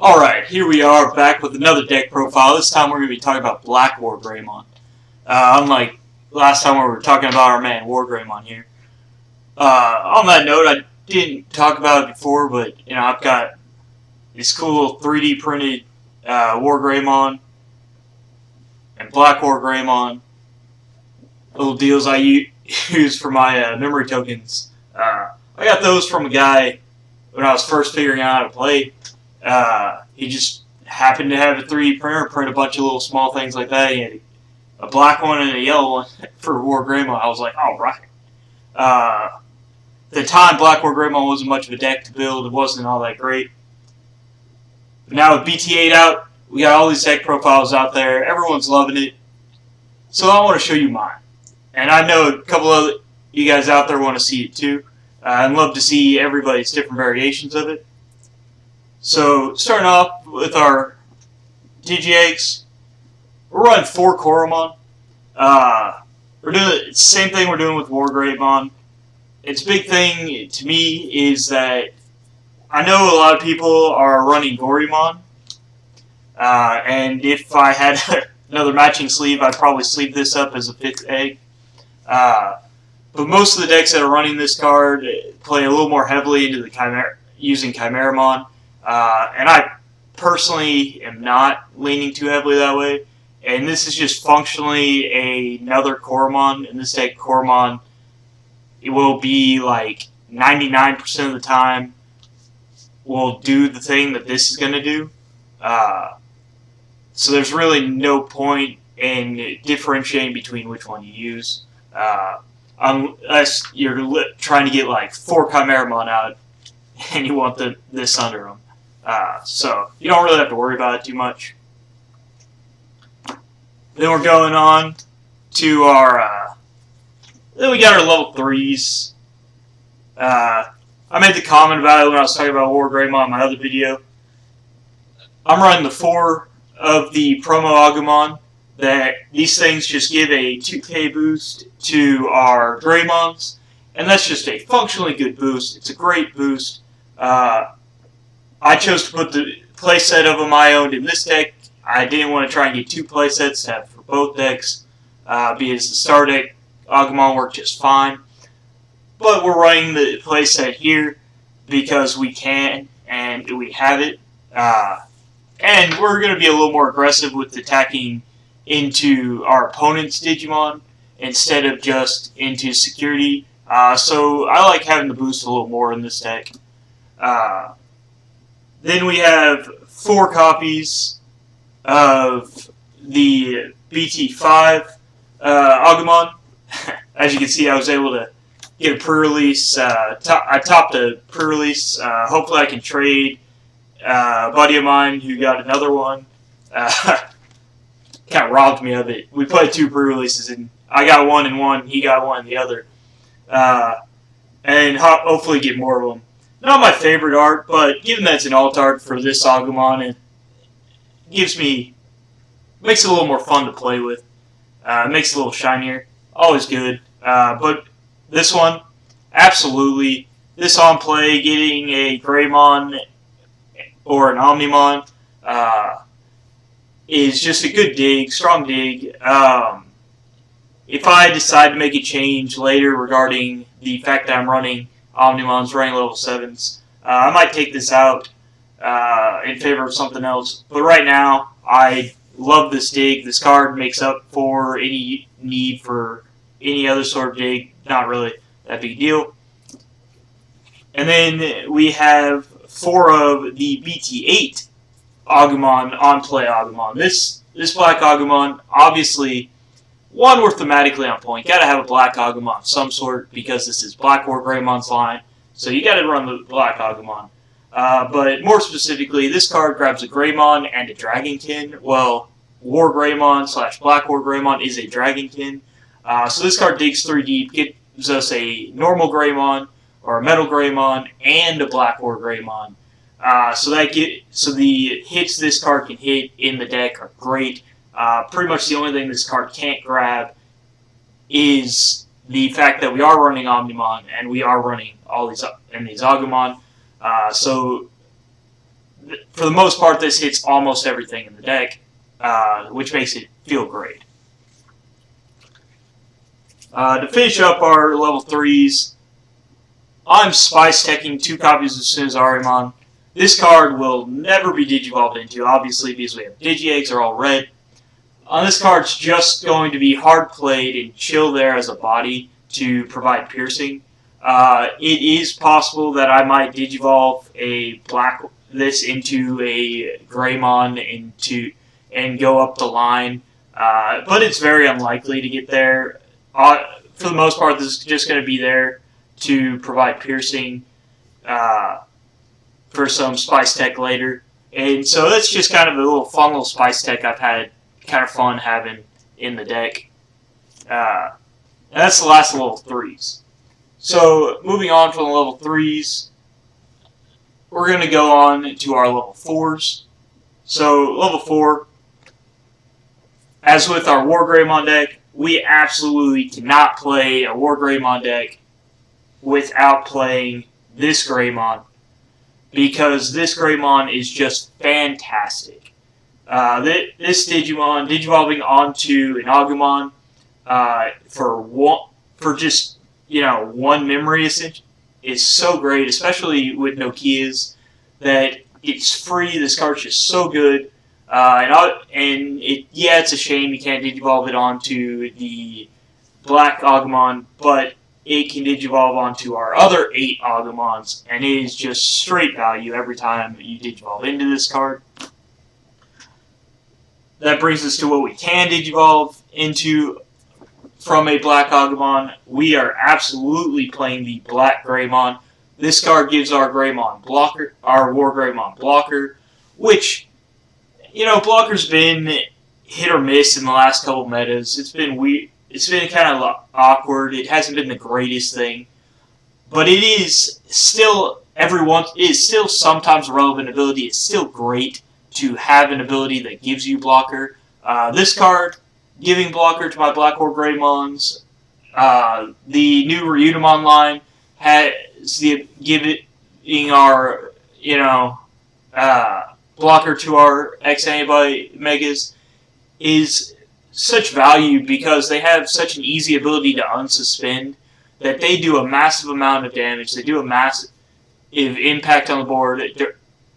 Alright, here we are back with another deck profile. This time we're going to be talking about BlackWarGreymon. Unlike last time we were talking about our man WarGreymon here. On that note, I didn't talk about it before, but I've got this cool 3D printed WarGreymon and BlackWarGreymon. Little deals I use for my memory tokens. I got those from a guy when I was first figuring out how to play. He just happened to have a 3D printer, print a bunch of little small things like that. He had a black one and a yellow one for WarGreymon. I was like, alright. At the time, BlackWarGreymon wasn't much of a deck to build. It wasn't all that great. But now with BT8 out, we got all these deck profiles out there. Everyone's loving it. So I want to show you mine. And I know a couple of you guys out there want to see it too. I'd love to see everybody's different variations of it. So, starting off with our DGX, we're running 4 Koromon. We're doing the same thing we're doing with WarGreymon. Its big thing to me is that I know a lot of people are running Greymon, and if I had another matching sleeve, I'd probably sleeve this up as a 5th egg. But most of the decks that are running this card play a little more heavily into the using Kimeramon. And I personally am not leaning too heavily that way. And this is just functionally another Koromon. In this deck, Koromon, it will be like 99% of the time will do the thing that this is going to do. So there's really no point in differentiating between which one you use. Unless you're trying to get like 4 Kimeramon out and you want this under them. So you don't really have to worry about it too much. Then we're going on to our, then we got our level 3s. I made the comment about it when I was talking about WarGreymon in my other video. I'm running the 4 of the promo Agumon. That these things just give a 2k boost to our Greymons, and that's just a functionally good boost. It's a great boost. I chose to put the playset of them I owned in this deck. I didn't want to try and get 2 playsets to have for both decks, because the star deck Agumon worked just fine. But we're running the playset here because we can, and we have it. And we're going to be a little more aggressive with attacking into our opponent's Digimon instead of just into security. So I like having the boost a little more in this deck. Then we have 4 copies of the BT5 Agumon. As you can see, I was able to get a pre-release. I topped a pre-release. Hopefully I can trade a buddy of mine who got another one. Kind of robbed me of it. We played 2 pre-releases, and I got one in one, he got one in the other. And hopefully get more of them. Not my favorite art, but given that it's an alt art for this Agumon, it makes it a little more fun to play with. Makes it a little shinier. Always good. But this one, absolutely. This on play, getting a Greymon or an Omnimon, is just a good dig, strong dig. If I decide to make a change later regarding the fact that I'm running Omnimons, running level 7s, I might take this out in favor of something else. But right now, I love this dig. This card makes up for any need for any other sort of dig. Not really that big deal. And then we have 4 of the BT8 Agumon, on-play Agumon. This black Agumon, obviously, one, we're thematically on point. Gotta have a black Agumon of some sort, because this is BlackWarGreymon's line, so you gotta run the black Agumon. But more specifically, this card grabs a Greymon and a Dragonkin. Well, WarGreymon / BlackWarGreymon is a Dragonkin. So this card digs 3 deep, gives us a normal Greymon, or a MetalGreymon, and a BlackWarGreymon. So the hits this card can hit in the deck are great. Pretty much the only thing this card can't grab is the fact that we are running Omnimon and we are running all these Agumon. So for the most part, this hits almost everything in the deck, which makes it feel great. To finish up our level 3s, I'm Spice Teching 2 copies of Sunarizamon. This card will never be digivolved into, obviously, because we have Digi-Eggs are all red. This card's just going to be hard played and chill there as a body to provide piercing. It is possible that I might digivolve this into a Greymon and go up the line, but it's very unlikely to get there. For the most part, this is just going to be there to provide piercing for some Spice Tech later. And so that's just kind of a fun little Spice Tech I've had kind of fun having in the deck. And that's the last level 3s. So moving on from the level 3s, we're going to go on to our level 4s. So level 4, as with our WarGreymon deck, we absolutely cannot play a WarGreymon deck without playing this Greymon, because this Greymon is just fantastic. This Digimon digivolving onto an Agumon for just one memory is so great, especially with Nokias, that it's free. This card's just so good. It's a shame you can't digivolve it onto the Black Agumon, but it can digivolve onto our other 8 Agumons, and it is just straight value every time you digivolve into this card. That brings us to what we can digivolve into from a Black Agumon. We are absolutely playing the BlackGreymon. This card gives our Greymon blocker, our WarGreymon blocker, which, blocker's been hit or miss in the last couple metas. It's been weird. It's been kind of awkward. It hasn't been the greatest thing, but it is still sometimes a relevant ability. It's still great to have an ability that gives you blocker. This card, giving blocker to my BlackWarGreymons. The new Ryudomon line has giving our blocker to our X-Antibody Megas is such value because they have such an easy ability to unsuspend that they do a massive amount of damage. They do a massive impact on the board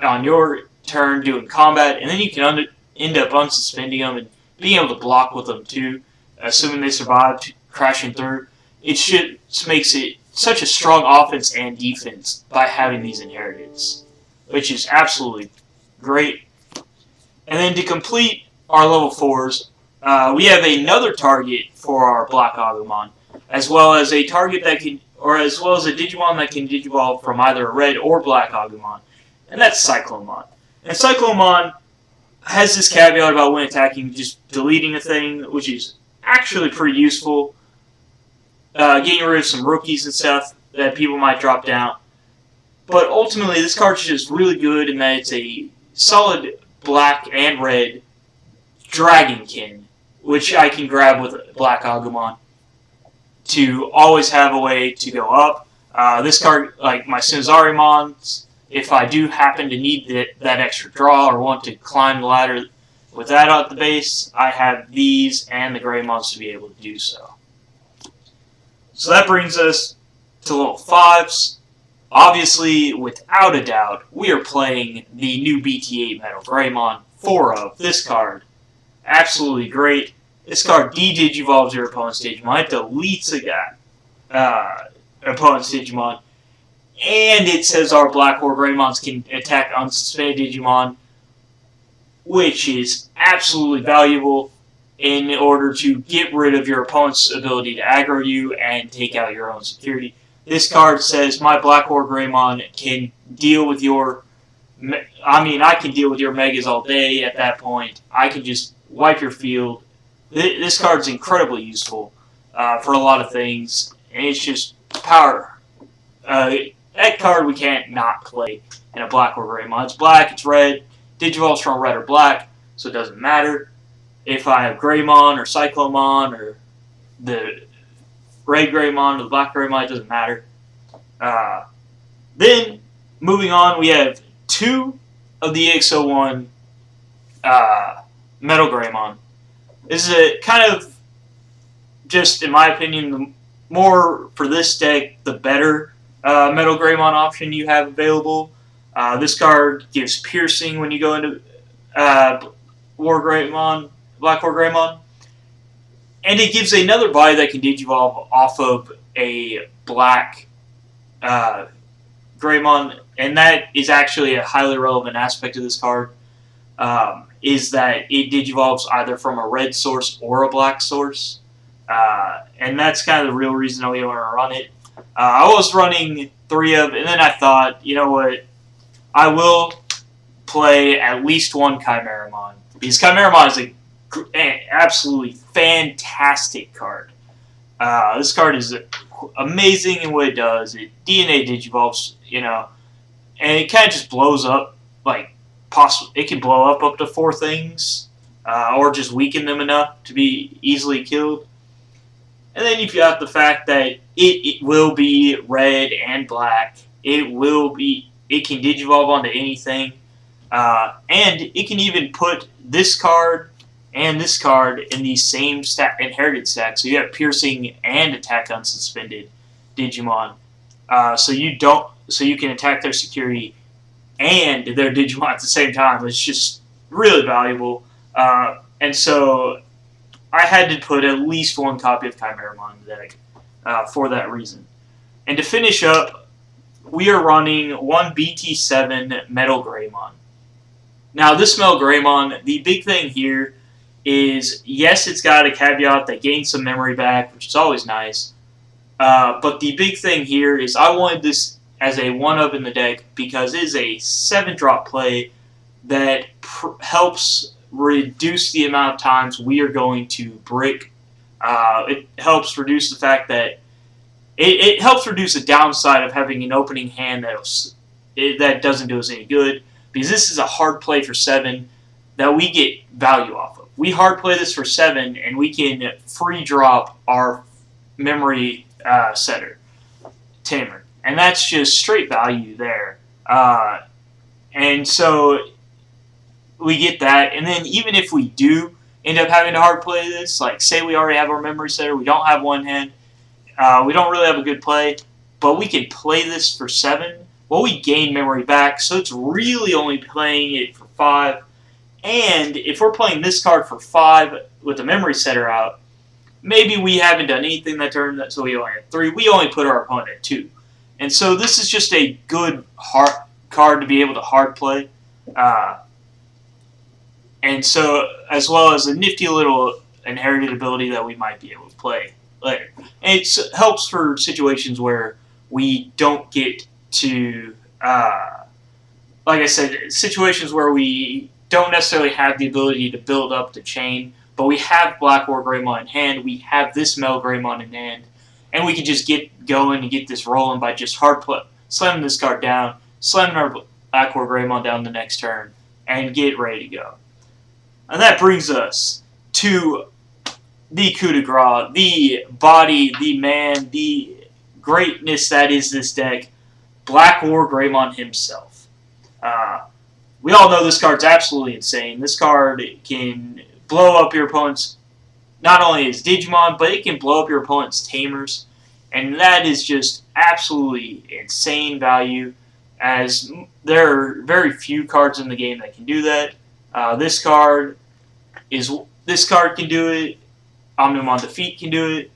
on your turn doing combat, and then you can end up unsuspending them and being able to block with them too, assuming they survive crashing through. It just makes it such a strong offense and defense by having these inheritance, which is absolutely great. And then to complete our level 4s, we have another target for our Black Agumon, as well as a target that can, as well as a Digimon that can digivolve from either a red or black Agumon, and that's Cyclonemon. And Cyclonemon has this caveat about when attacking, just deleting a thing, which is actually pretty useful. Getting rid of some rookies and stuff that people might drop down. But ultimately, this card's just really good in that it's a solid black and red Dragonkin, which I can grab with Black Agumon to always have a way to go up. This card, like my Sunarizamons, if I do happen to need that extra draw or want to climb the ladder with that at the base, I have these and the Greymons to be able to do so. So that brings us to level 5s. Obviously, without a doubt, we are playing the new BT8 MetalGreymon 4 of this card. Absolutely great. This card de-digivolves your opponent's Digimon. It deletes opponent's Digimon. And it says our BlackWarGreymons can attack unsuspended Digimon, which is absolutely valuable in order to get rid of your opponent's ability to aggro you and take out your own security. This card says my BlackWarGreymon can deal with your... I can deal with your Megas all day at that point. I can just wipe your field. This card's incredibly useful for a lot of things, and it's just power. That card we can't not play in a BlackWarGreymon. It's black, it's red, digivolves from red or black, so it doesn't matter. If I have Greymon or Cyclonemon or the red Greymon or the black Greymon, it doesn't matter. Then, moving on, we have two of the EX1 MetalGreymon. This is a kind of, just in my opinion, the more for this deck, the better MetalGreymon option you have available. This card gives piercing when you go into BlackWarGreymon, and it gives another body that can Digivolve off of a black Greymon, and that is actually a highly relevant aspect of this card. Is that it Digivolves either from a red source or a black source, and that's kind of the real reason we want to run it. I was running 3 of, and then I thought, you know what, I will play at least one Kimeramon, because Kimeramon is an absolutely fantastic card. This card is amazing in what it does. It DNA Digivolves, and it kind of just blows up, like, it can blow up to 4 things, or just weaken them enough to be easily killed. And then you've got the fact that it will be red and black. It can Digivolve onto anything. And it can even put this card and this card in the same inherited stack. So you have piercing and attack unsuspended Digimon. So you can attack their security and their Digimon at the same time. It's just really valuable. And so I had to put at least 1 copy of Kimeramon in the deck for that reason. And to finish up, we are running 1 BT7 MetalGreymon. Now, this MetalGreymon, the big thing here is, yes, it's got a caveat that gains some memory back, which is always nice. But the big thing here is I wanted this as a 1-of in the deck because it is a 7-drop play that helps reduce the amount of times we are going to brick. It helps reduce the fact that it helps reduce the downside of having an opening hand that doesn't do us any good, because this is a hard play for 7 that we get value off of. We hard play this for 7 and we can free drop our memory setter, Tamer, and that's just straight value there. And so we get that, and then even if we do end up having to hard play this, like say we already have our memory setter, we don't have 1 hand, we don't really have a good play, but we can play this for 7, well, we gain memory back, so it's really only playing it for 5, and if we're playing this card for 5 with the memory setter out, maybe we haven't done anything that turn, so we only have 3, we only put our opponent at 2. And so this is just a good card to be able to hard play. And so, as well as a nifty little inherited ability that we might be able to play later. And it helps for situations where we don't get to, like I said, situations where we don't necessarily have the ability to build up the chain, but we have BlackWarGreymon in hand, we have this MetalGreymon in hand, and we can just get going and get this rolling by just slamming this card down, slamming our BlackWarGreymon down the next turn, and get ready to go. And that brings us to the coup de grace, the body, the man, the greatness that is this deck, BlackWarGreymon himself. We all know this card's absolutely insane. This card can blow up your opponent's, not only his Digimon, but it can blow up your opponent's Tamers. And that is just absolutely insane value, as there are very few cards in the game that can do that. This card can do it. Omnimon Defeat can do it.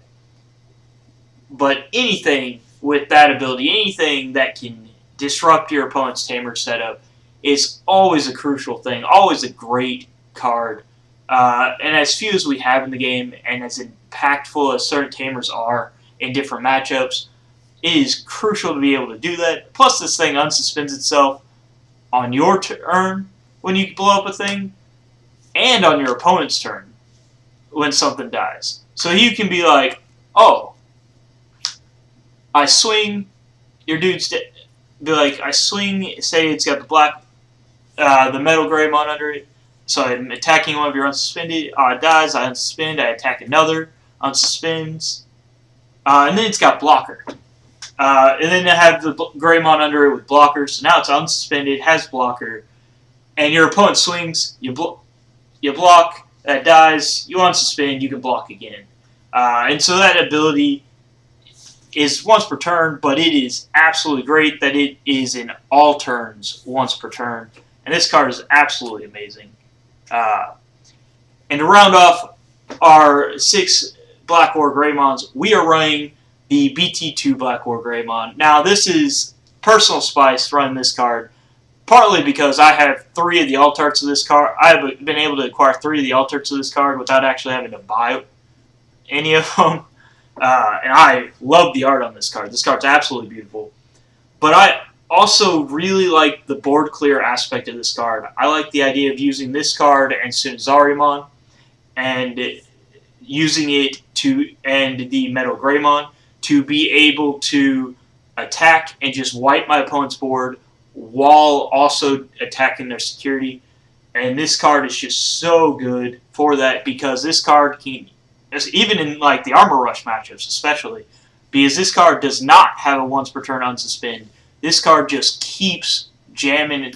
But anything with that ability, anything that can disrupt your opponent's Tamer setup, is always a crucial thing, always a great card. And as few as we have in the game, and as impactful as certain Tamers are in different matchups, it is crucial to be able to do that. Plus, this thing unsuspends itself on your turn when you blow up a thing, and on your opponent's turn when something dies. So you can be like, oh, I swing, your dude's dead. Be like, I swing, say it's got the MetalGreymon under it, so I'm attacking one of your unsuspended, it dies, I unsuspend, I attack another, unsuspends, and then it's got blocker. And then I have the Greymon under it with blocker, so now it's unsuspended, has blocker, and your opponent swings, you block, that dies, you unsuspend, you can block again. And so that ability is once per turn, but it is absolutely great that it is in all turns once per turn. And this card is absolutely amazing. And to round off our 6 BlackWarGreymons, we are running the BT2 BlackWarGreymon. Now, this is personal spice running this card, partly because I have 3 of the alt arts of this card. I have been able to acquire 3 of the alt arts of this card without actually having to buy any of them. And I love the art on this card. This card's absolutely beautiful. But I also really like the board clear aspect of this card. I like the idea of using this card and Sunarizamon and using it to end the MetalGreymon to be able to attack and just wipe my opponent's board while also attacking their security. And this card is just so good for that because this card can, even in like the Armor Rush matchups especially, because this card does not have a once per turn unsuspend. This card just keeps jamming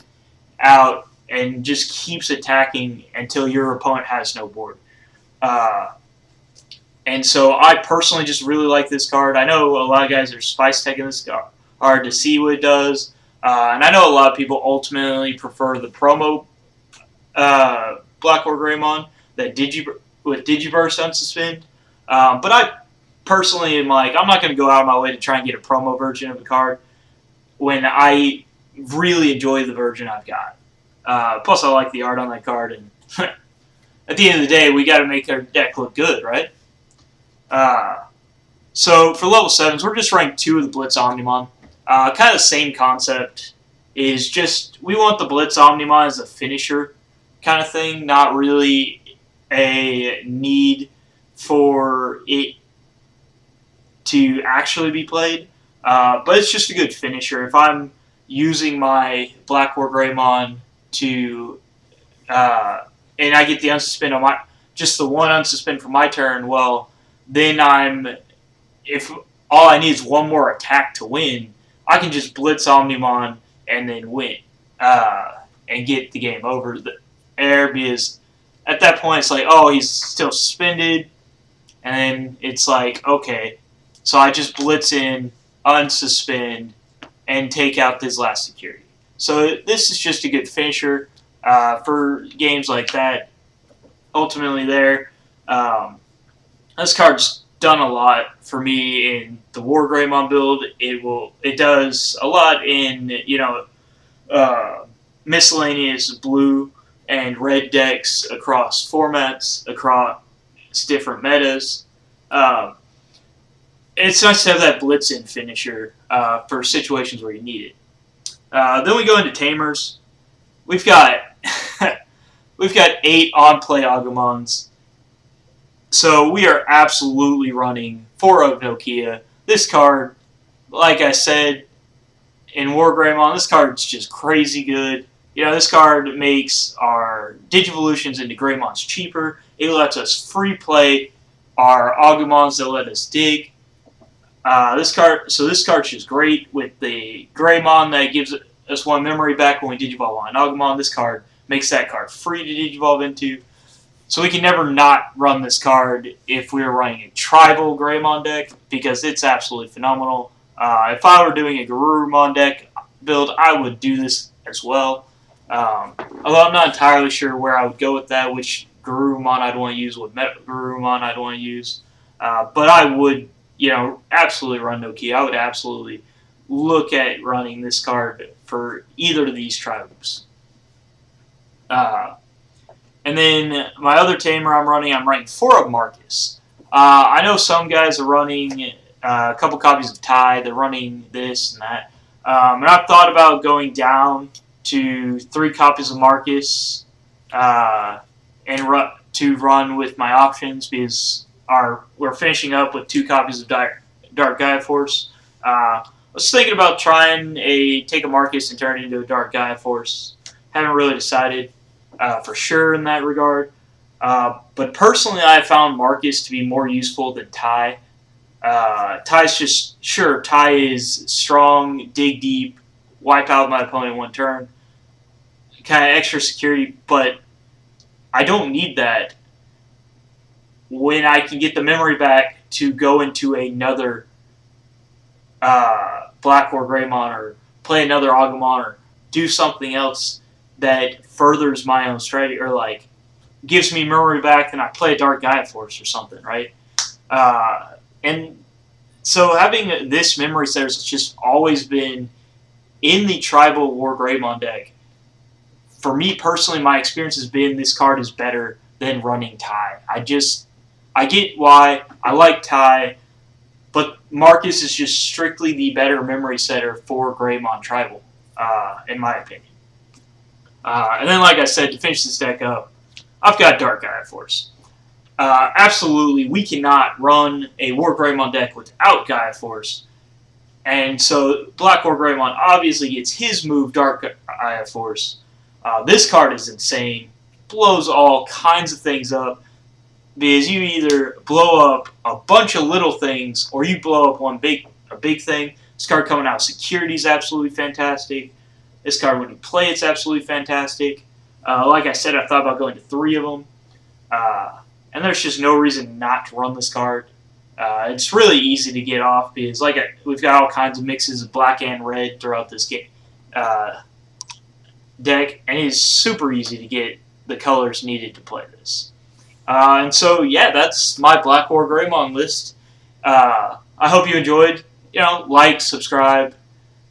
out and just keeps attacking until your opponent has no board. And so I personally just really like this card. I know a lot of guys are spice teching this card to see what it does. And I know a lot of people ultimately prefer the promo BlackWarGreymon that with Digiverse unsuspend. But I personally am like, I'm not going to go out of my way to try and get a promo version of the card when I really enjoy the version I've got. Plus, I like the art on that card, and at the end of the day, we got to make our deck look good, right? So for level 7s, we're just running 2 of the Blitz Omnimon. Kind of the same concept. Is just we want the Blitz Omnimon as a finisher kind of thing, not really a need for it to actually be played. But it's just a good finisher. If I'm using my BlackWarGreymon to and I get the unsuspend on just the one unsuspend for my turn, well, then if all I need is one more attack to win, I can just Blitz Omnimon and then win and get the game over there, because at that point it's like, oh, he's still suspended, and then it's like, okay, so I just blitz in, unsuspend, and take out his last security. So this is just a good finisher for games like that. Ultimately there, this card's done a lot for me in the WarGreymon build. It does a lot in miscellaneous blue and red decks across formats, across different metas. It's nice to have that blitz in finisher for situations where you need it. Then we go into Tamers. We've got 8 on-play Agumons. So we are absolutely running 4 of Nokia. This card, like I said, in WarGreymon, this card's just crazy good. This card makes our Digivolutions into Greymons cheaper. It lets us free play our Agumons that let us dig. This card's just great with the Greymon that gives us 1 memory back when we Digivolve on Agumon. This card makes that card free to Digivolve into. So we can never not run this card if we were running a tribal Greymon deck, because it's absolutely phenomenal. If I were doing a Garurumon deck build, I would do this as well. Although I'm not entirely sure where I would go with that, which Garurumon I'd want to use, what Garurumon I'd want to use. But I would, absolutely run Nokia. I would absolutely look at running this card for either of these tribes. And then my other tamer I'm running 4 of Marcus. I know some guys are running a couple copies of Ty. They're running this and that. And I've thought about going down to 3 copies of Marcus and run with my options, because we're finishing up with 2 copies of Dark Gaia Force. I was thinking about trying take a Marcus and turn it into a Dark Gaia Force. Haven't really decided for sure in that regard. But personally, I found Marcus to be more useful than Ty. Ty is strong, dig deep, wipe out my opponent in 1 turn kind of extra security, but I don't need that when I can get the memory back to go into another BlackWarGreymon or play another Agumon or do something else that furthers my own strategy or like gives me memory back, then I play a Dark Gaia Force or something, right? And so having this memory set has just always been in the Tribal WarGreymon deck. For me personally, my experience has been this card is better than running Tai. I get why I like Tai, but Marcus is just strictly the better memory setter for Greymon Tribal, in my opinion. And then, like I said, to finish this deck up, I've got Dark Gaia Force. Absolutely, we cannot run a WarGreymon deck without Gaia Force. And so BlackWarGreymon obviously gets his move, Dark Gaia Force. This card is insane. Blows all kinds of things up. Because you either blow up a bunch of little things, or you blow up a big thing. This card coming out, security is absolutely fantastic. This card, when you play, it's absolutely fantastic. Like I said, I thought about going to 3 of them. And there's just no reason not to run this card. It's really easy to get off because we've got all kinds of mixes of black and red throughout this game, deck, and it is super easy to get the colors needed to play this. And so, yeah, that's my BlackWarGreymon list. I hope you enjoyed. Like, subscribe,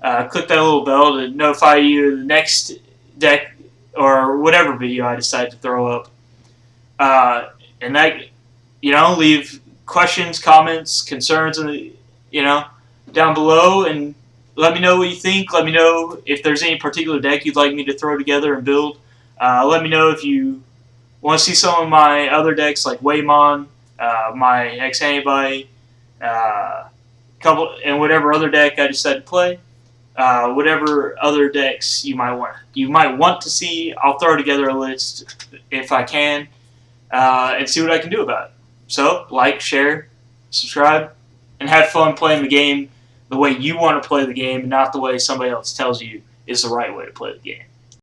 click that little bell to notify you of the next deck or whatever video I decide to throw up. And that, leave questions, comments, concerns, down below, and let me know what you think. Let me know if there's any particular deck you'd like me to throw together and build. Let me know if you want to see some of my other decks like Waymon, my X-Antibody, and whatever other deck I decide to play. Whatever other decks you might want to see, I'll throw together a list if I can, and see what I can do about it. So, like, share, subscribe, and have fun playing the game the way you want to play the game, and not the way somebody else tells you is the right way to play the game.